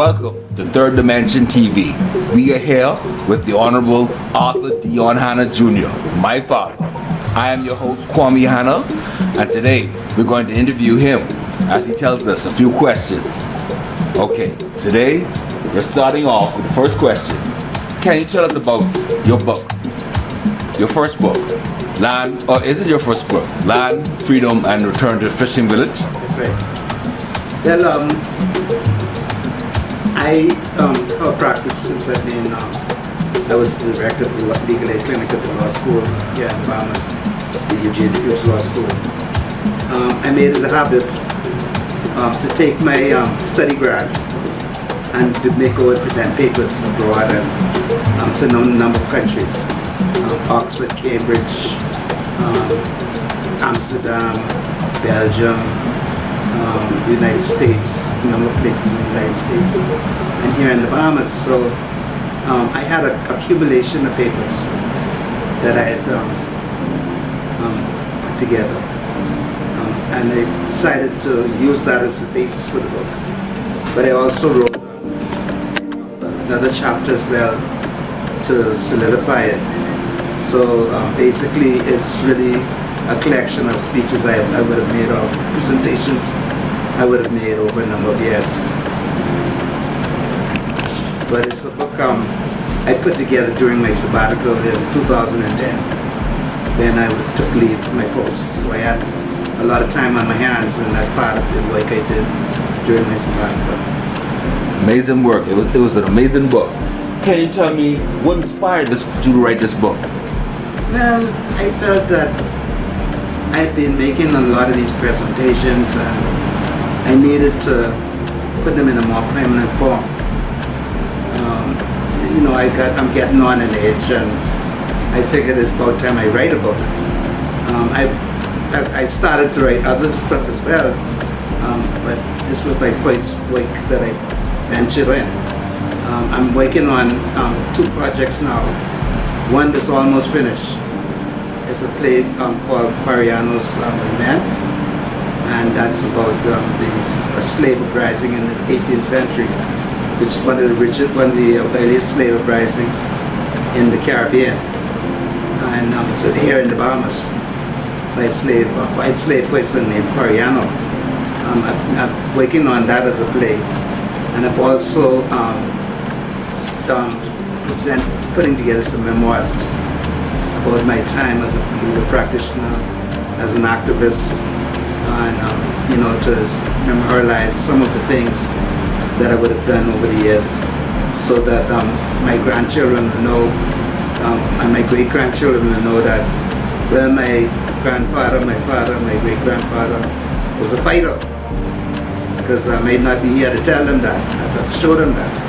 Welcome to Third Dimension TV. We are here with the Honorable Arthur Hanna Jr., my father. I am your host, Kwame Hanna, and today we're going to interview him as he tells us a few questions. Okay, today we're starting off with the first question. Can you tell us about your book? Your first book, Land, or is it your first book? Land, Freedom, and Return to the Fishing Village? That's right. Well, I have practiced since I've been, I was the director of the legal aid clinic at the law school here in Bahamas, the Eugene Hughes Law School. I made it a habit to take my study grant and to go and present papers abroad and to a number of countries. Oxford, Cambridge, Amsterdam, Belgium, United States, a number of places in the United States, and here in the Bahamas. So I had an accumulation of papers that I had put together, and I decided to use that as the basis for the book. But I also wrote another chapter as well to solidify it. So basically it's really a collection of speeches I would have made, or presentations I would have made over a number of years. But it's a book I put together during my sabbatical in 2010 when I took leave from my post. So I had a lot of time on my hands, and that's part of the work I did during my sabbatical. Amazing work. It was an amazing book. Can you tell me what inspired you to write this book? Well, I felt that I've been making a lot of these presentations and I needed to put them in a more permanent form. I'm getting on in age, and I figured it's about time I write a book. I started to write other stuff as well, but this was my first work that I ventured in. I'm working on two projects now. One that's almost finished. It's a play called Quariano's Event, and that's about the slave uprising in the 18th century, which is one of the earliest slave uprisings in the Caribbean, and it's here in the Bahamas by a white slave person named Quariano. I'm working on that as a play, and I've also putting together some memoirs about my time as a legal practitioner, as an activist, and to memorialize some of the things that I would have done over the years, so that my grandchildren will know, and my great-grandchildren will know that, well, my grandfather, my father, my great-grandfather was a fighter, because I may not be here to tell them that, I have to show them that.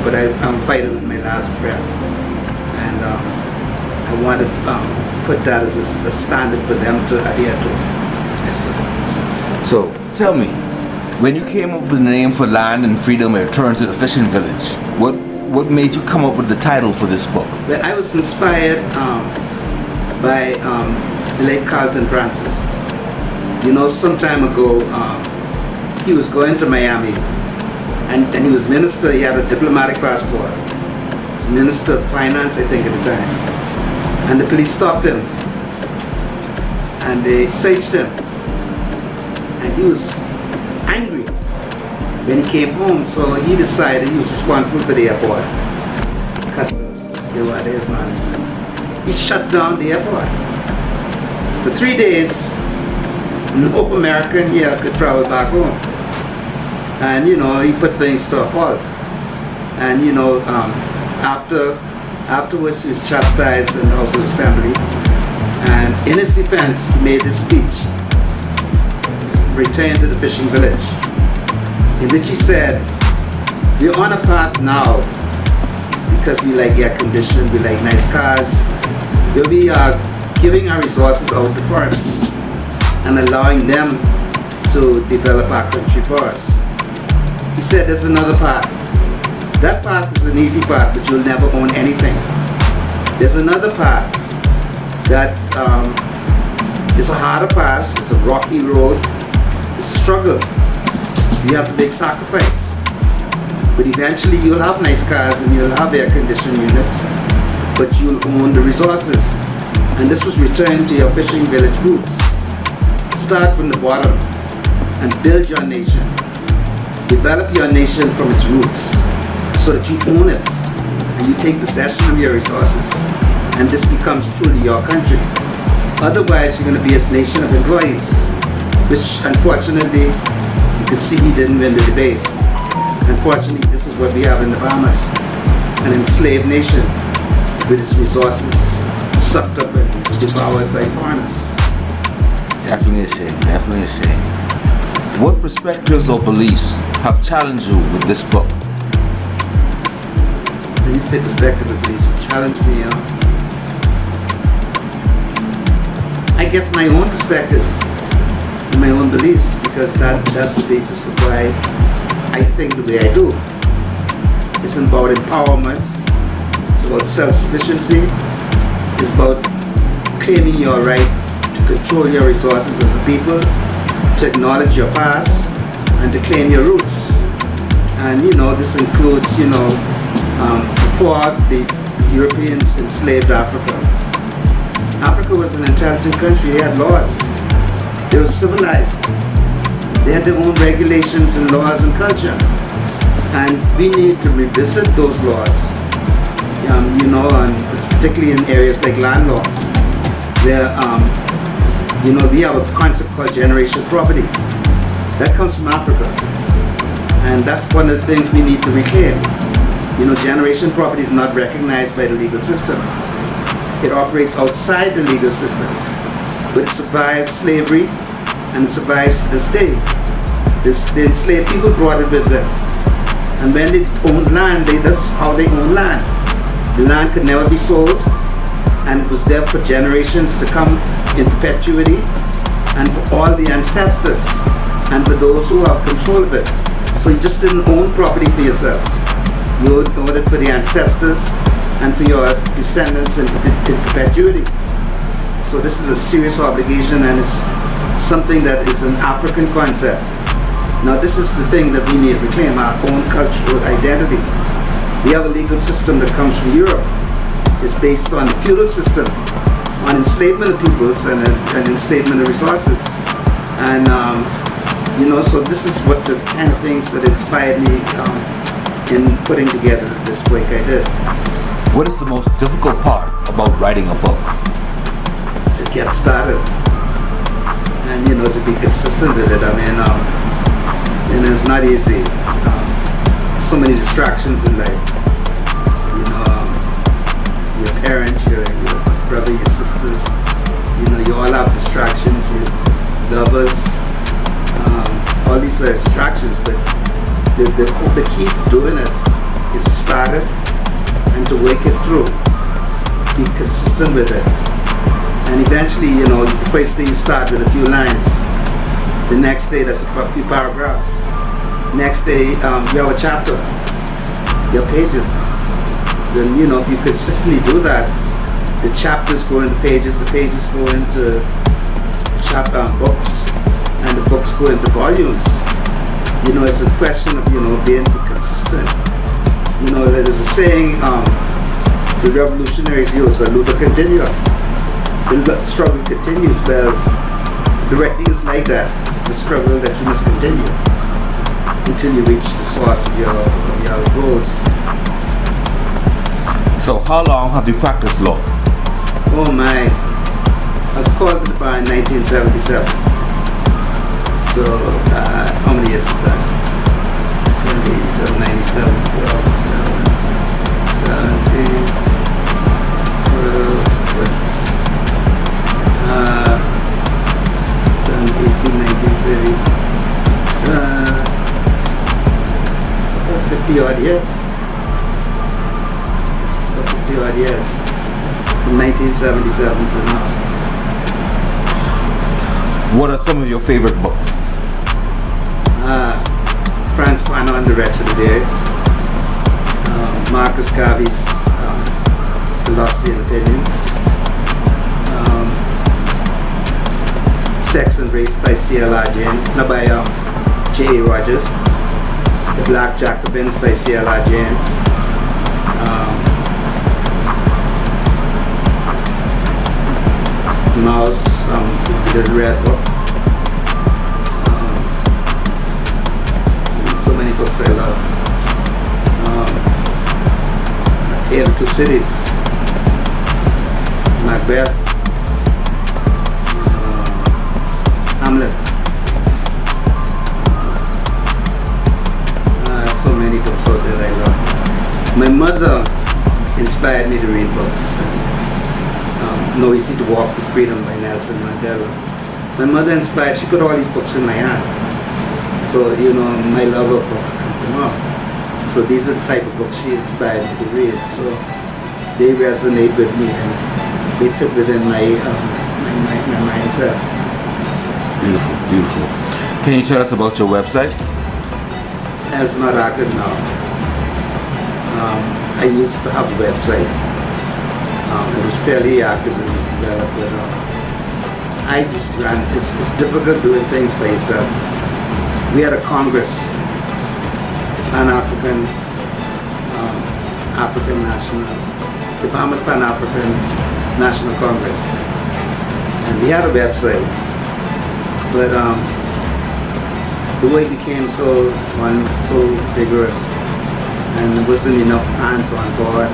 But I'm fighting with my last breath, and I want to put that as a standard for them to adhere to. Yes, sir. So, tell me, when you came up with the name for Land and Freedom and Return to the Fishing Village, what made you come up with the title for this book? Well, I was inspired by the late Carlton Francis. Some time ago, he was going to Miami, and he was minister. He had a diplomatic passport. He was Minister of Finance, I think, at the time. And the police stopped him, and they searched him. And he was angry when he came home, so he decided he was responsible for the airport. Customs, they were his management. He shut down the airport. For 3 days, no American here could travel back home. And he put things to a halt. And afterwards he was chastised in the House of Assembly. And in his defense, he made this speech, Return to the Fishing Village, in which he said, we're on a path now because we like air conditioning, we like nice cars, where we are giving our resources out to foreigners and allowing them to develop our country for us. He said there's another path. That path is an easy path, but you'll never own anything. There's another path that is a harder path, it's a rocky road, it's a struggle. You have to make sacrifice. But eventually you'll have nice cars and you'll have air conditioned units, but you'll own the resources. And this was returned to your fishing village roots. Start from the bottom and build your nation. Develop your nation from its roots so that you own it and you take possession of your resources, and this becomes truly your country. Otherwise, you're going to be a nation of employees, which unfortunately you can see he didn't win the debate. Unfortunately, this is what we have in the Bahamas, an enslaved nation with its resources sucked up and devoured by foreigners. Definitely a shame, definitely a shame. What perspectives or beliefs have challenged you with this book? When you say perspective or beliefs, you challenge me. I guess my own perspectives and my own beliefs, because that's the basis of why I think the way I do. It's about empowerment, it's about self-sufficiency, it's about claiming your right to control your resources as a people, to acknowledge your past, and to claim your roots. And this includes, before the Europeans enslaved Africa. Africa was an intelligent country, they had laws, they were civilized. They had their own regulations and laws and culture. And we need to revisit those laws, and particularly in areas like land law, where, we have a concept called generational property. That comes from Africa. And that's one of the things we need to reclaim. Generation property is not recognized by the legal system. It operates outside the legal system. But it survived slavery, and it survives to this day. The enslaved people brought it with them. And when they owned land, this is how they owned land. The land could never be sold, and it was there for generations to come in perpetuity, and for all the ancestors, and for those who have control of it. So you just didn't own property for yourself. You owned it for the ancestors and for your descendants in perpetuity. So this is a serious obligation, and it's something that is an African concept. Now this is the thing that we need to reclaim, our own cultural identity. We have a legal system that comes from Europe. It's based on the feudal system, on enslavement of peoples and enslavement of resources. And so this is what the kind of things that inspired me in putting together this book I did. What is the most difficult part about writing a book? To get started and to be consistent with it. I mean, it's not easy. So many distractions in life. Your parents, your brother, your sisters. You all have distractions. Your lovers. All these are distractions, but the key to doing it is to start it and to work it through. Be consistent with it. And eventually, the first day you start with a few lines. The next day, that's a few paragraphs. Next day, you have a chapter, your pages. Then, if you consistently do that, the chapters go into pages, the pages go into books, and the books go into volumes. It's a question of, being consistent. There's a saying, the revolutionaries use, luta continua. The struggle continues. Well, the writing is like that. It's a struggle that you must continue until you reach the source of your goals. So how long have you practiced law? Oh my, I was called to the bar in 1977. So how many years is that? 87, 97, 17, 12, 18, 19, 20, 50 odd years. 50 odd years. From 1977 to now. What are some of your favorite books? Franz Fanon, The Wretched of the Day. Marcus Garvey's Philosophy and Opinions. Sex and Race by C.L.R. James, not by J.A. Rogers. The Black Jacobins by C.L.R. James. Mouse, the Red Book. So many books I love. A Tale of Two Cities. Macbeth. Hamlet. So many books out there I love. My mother inspired me to read books. No Easy to Walk with Freedom by Nelson Mandela. My mother inspired, she put all these books in my hand. So, my love of books come from her. So these are the type of books she inspired me to read. So they resonate with me and they fit within my mindset. Beautiful, beautiful. Can you tell us about your website? It's not active now. I used to have a website. It was fairly active when it was developed, but I just ran. It's difficult doing things by yourself. We had a Congress, Pan-African, African National, the Bahamas Pan-African National Congress, and we had a website, but the way it became so vigorous, and there wasn't enough hands on board.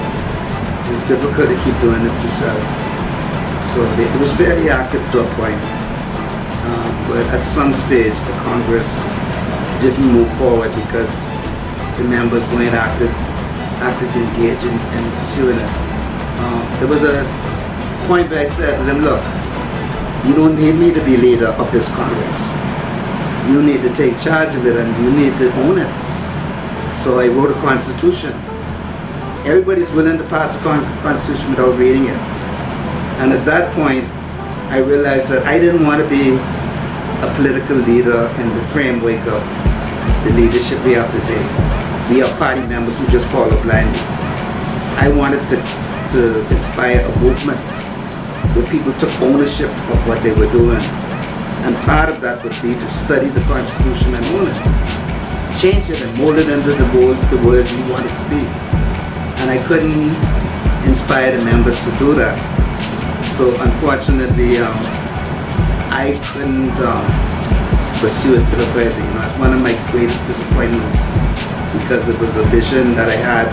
It's difficult to keep doing it yourself. So it was fairly active to a point, but at some stage the Congress didn't move forward because the members weren't actively engaged in pursuing it. There was a point where I said to them, look, you don't need me to be leader of this Congress. You need to take charge of it and you need to own it. So I wrote a constitution. Everybody's willing to pass a constitution without reading it. And at that point, I realized that I didn't want to be a political leader in the framework of the leadership we have today. We are party members who just follow blindly. I wanted to inspire a movement where people took ownership of what they were doing. And part of that would be to study the Constitution and own it. Change it and mold it into the world we want it to be. And I couldn't inspire the members to do that. So unfortunately, I couldn't pursue it further. It's one of my greatest disappointments because it was a vision that I had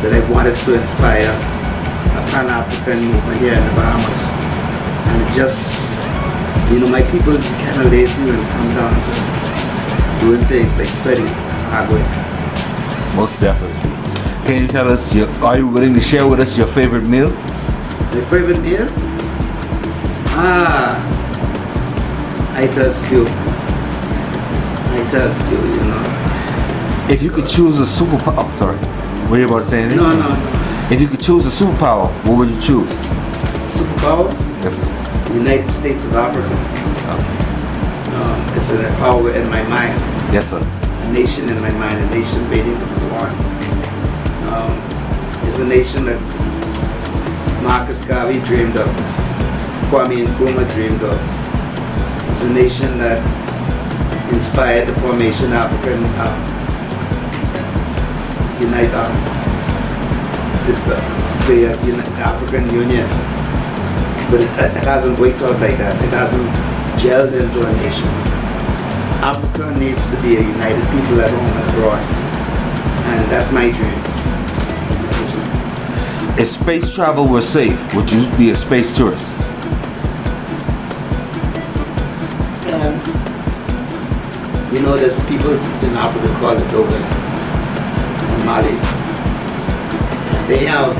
that I wanted to inspire a Pan-African movement here in the Bahamas. And it just, my people are kind of lazy when it comes down to doing things like study, hard work. Most definitely. Can you tell us, are you willing to share with us your favorite meal? My favorite meal? I tell stew. If you could choose a superpower, sorry, were you about to say anything? No. If you could choose a superpower, what would you choose? Superpower? Yes, sir. United States of Africa. Okay. It's a power in my mind. Yes, sir. A nation in my mind, a nation waiting to be born. It's a nation that Marcus Garvey dreamed of, Kwame Nkrumah dreamed of. It's a nation that inspired the formation of African the African Union. But it hasn't worked out like that. It hasn't gelled into a nation. Africa needs to be a united people at home and abroad. And that's my dream. If space travel were safe, would you be a space tourist? There's people in Africa called the Dogon from Mali. They have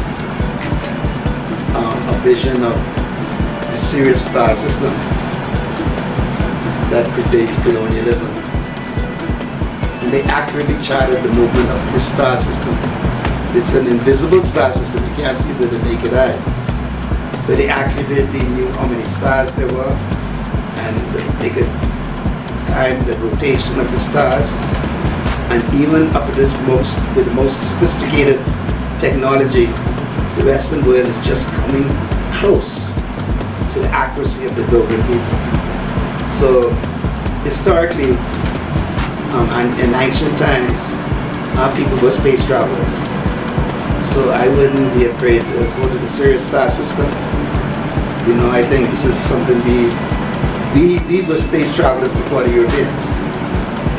a vision of the Sirius star system that predates colonialism. And they accurately charted the movement of this star system. It's an invisible star system, you can't see with the naked eye. But they accurately knew how many stars there were, and they could time the rotation of the stars. And even up to this with the most sophisticated technology, the Western world is just coming close to the accuracy of the Dogon people. So historically, And in ancient times, our people were space travelers. So I wouldn't be afraid to go to the Sirius star system. I think this is something we were space travelers before the Europeans.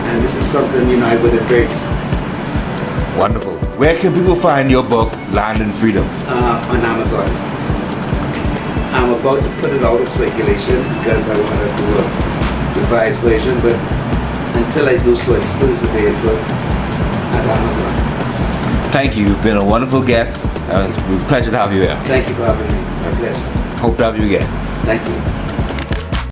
And this is something, I would embrace. Wonderful. Where can people find your book, Land and Freedom? On Amazon. I'm about to put it out of circulation because I want to do a revised version, but until I do so, it still is available at Amazon. Thank you. You've been a wonderful guest. It was a pleasure to have you here. Thank you for having me. My pleasure. Hope to have you again. Thank you.